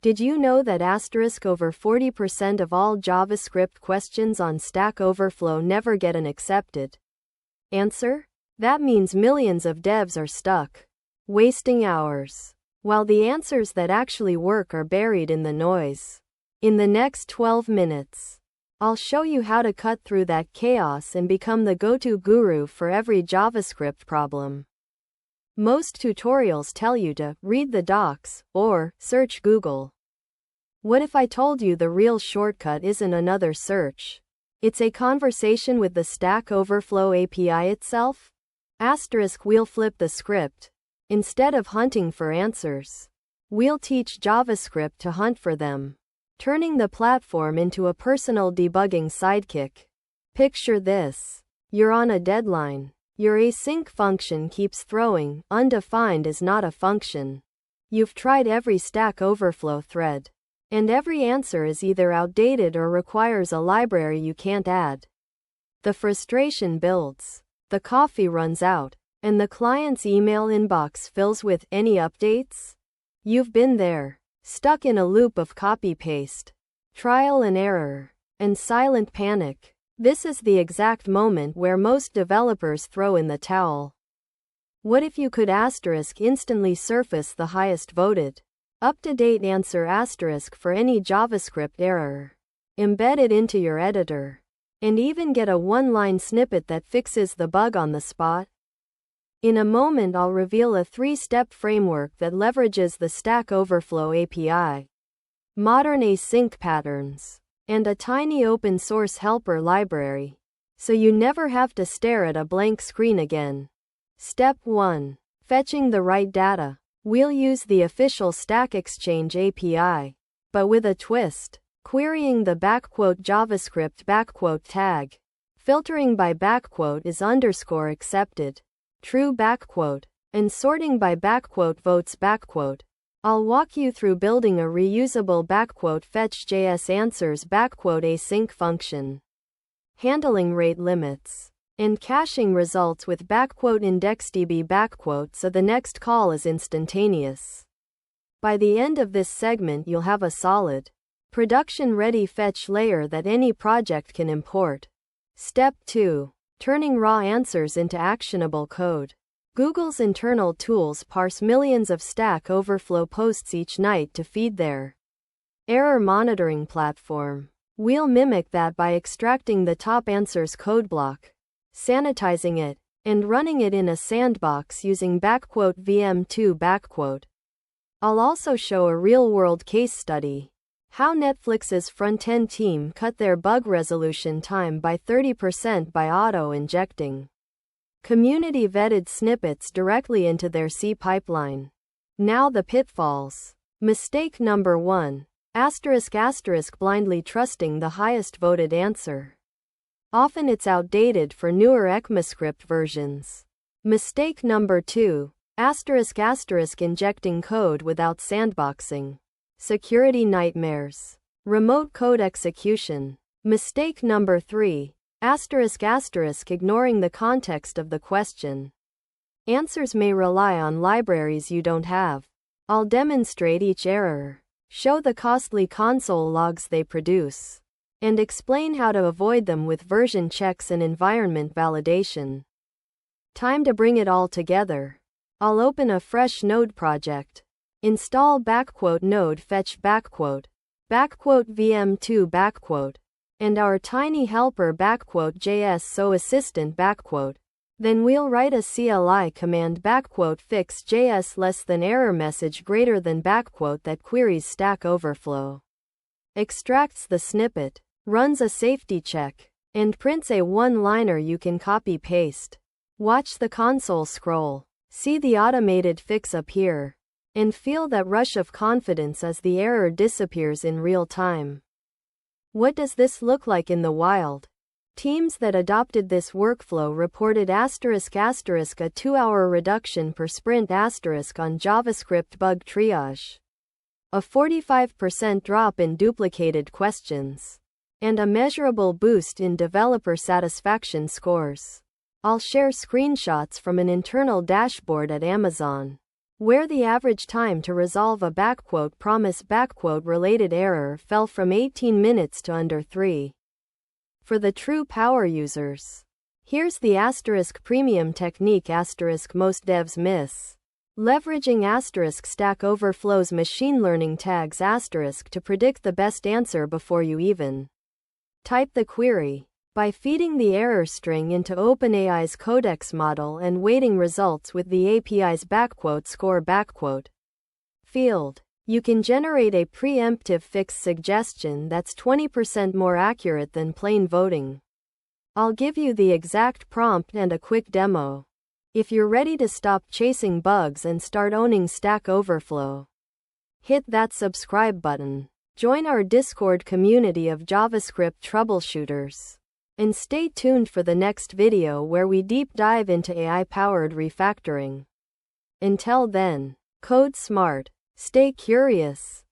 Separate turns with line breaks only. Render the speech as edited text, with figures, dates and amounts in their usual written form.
Did you know that over 40% of all JavaScript questions on Stack Overflow never get an accepted answer? That means millions of devs are stuck, wasting hours, while the answers that actually work are buried in the noise. In the next 12 minutes, I'll show you how to cut through that chaos and become the go-to guru for every JavaScript problem. Most tutorials tell you to read the docs or search Google. What if I told you the real shortcut isn't another search? It's a conversation with the Stack Overflow API itself? We'll flip the script. Instead of hunting for answers, we'll teach JavaScript to hunt for them, turning the platform into a personal debugging sidekick. Picture this. You're on a deadline. Your async function keeps throwing, undefined is not a function. You've tried every Stack Overflow thread, and every answer is either outdated or requires a library you can't add. The frustration builds. The coffee runs out, and the client's email inbox fills with any updates? You've been there, stuck in a loop of copy-paste, trial and error, and silent panic. This is the exact moment where most developers throw in the towel. What if you could instantly surface the highest voted, up-to-date answer for any JavaScript error, embed it into your editor, and even get a one-line snippet that fixes the bug on the spot? In a moment I'll reveal a 3-step framework that leverages the Stack Overflow API, modern async patterns, and a tiny open-source helper library, so you never have to stare at a blank screen again. Step 1. Fetching the right data. We'll use the official Stack Exchange API, but with a twist. Querying the JavaScript tag. Filtering by is _accepted, true and sorting by votes . I'll walk you through building a reusable fetch.js answers async function, handling rate limits, and caching results with IndexedDB so the next call is instantaneous. By the end of this segment you'll have a solid, production-ready fetch layer that any project can import. Step 2. Turning raw answers into actionable code. Google's internal tools parse millions of Stack Overflow posts each night to feed their error monitoring platform. We'll mimic that by extracting the top answers code block, sanitizing it, and running it in a sandbox using VM2 . I'll also show a real-world case study. How Netflix's front-end team cut their bug resolution time by 30% by auto-injecting community-vetted snippets directly into their C pipeline. Now the pitfalls. Mistake number 1. **** blindly trusting the highest voted answer. Often it's outdated for newer ECMAScript versions. Mistake number 2. **** injecting code without sandboxing. Security nightmares. Remote code execution. Mistake number 3. **** ignoring the context of the question. Answers may rely on libraries you don't have. I'll demonstrate each error, show the costly console logs they produce, and explain how to avoid them with version checks and environment validation. Time to bring it all together. I'll open a fresh node project. Install *node fetch *VM2 and our tiny helper *JS so assistant Then we'll write a CLI command fix JS less than error message greater than that queries Stack Overflow, extracts the snippet, runs a safety check, and prints a one-liner you can copy-paste. Watch the console scroll, see the automated fix appear, and feel that rush of confidence as the error disappears in real time. What does this look like in the wild? Teams that adopted this workflow reported **** a 2-hour reduction per sprint ** on JavaScript bug triage, a 45% drop in duplicated questions, and a measurable boost in developer satisfaction scores. I'll share screenshots from an internal dashboard at Amazon. where the average time to resolve a promise related error fell from 18 minutes to under 3. For the true power users, here's the *premium technique most devs miss. Leveraging Stack Overflow's machine learning tags to predict the best answer before you even type the query. By feeding the error string into OpenAI's Codex model and weighting results with the API's score field, you can generate a preemptive fix suggestion that's 20% more accurate than plain voting. I'll give you the exact prompt and a quick demo. If you're ready to stop chasing bugs and start owning Stack Overflow, hit that subscribe button. Join our Discord community of JavaScript troubleshooters. And stay tuned for the next video where we deep dive into AI-powered refactoring. Until then, code smart, stay curious.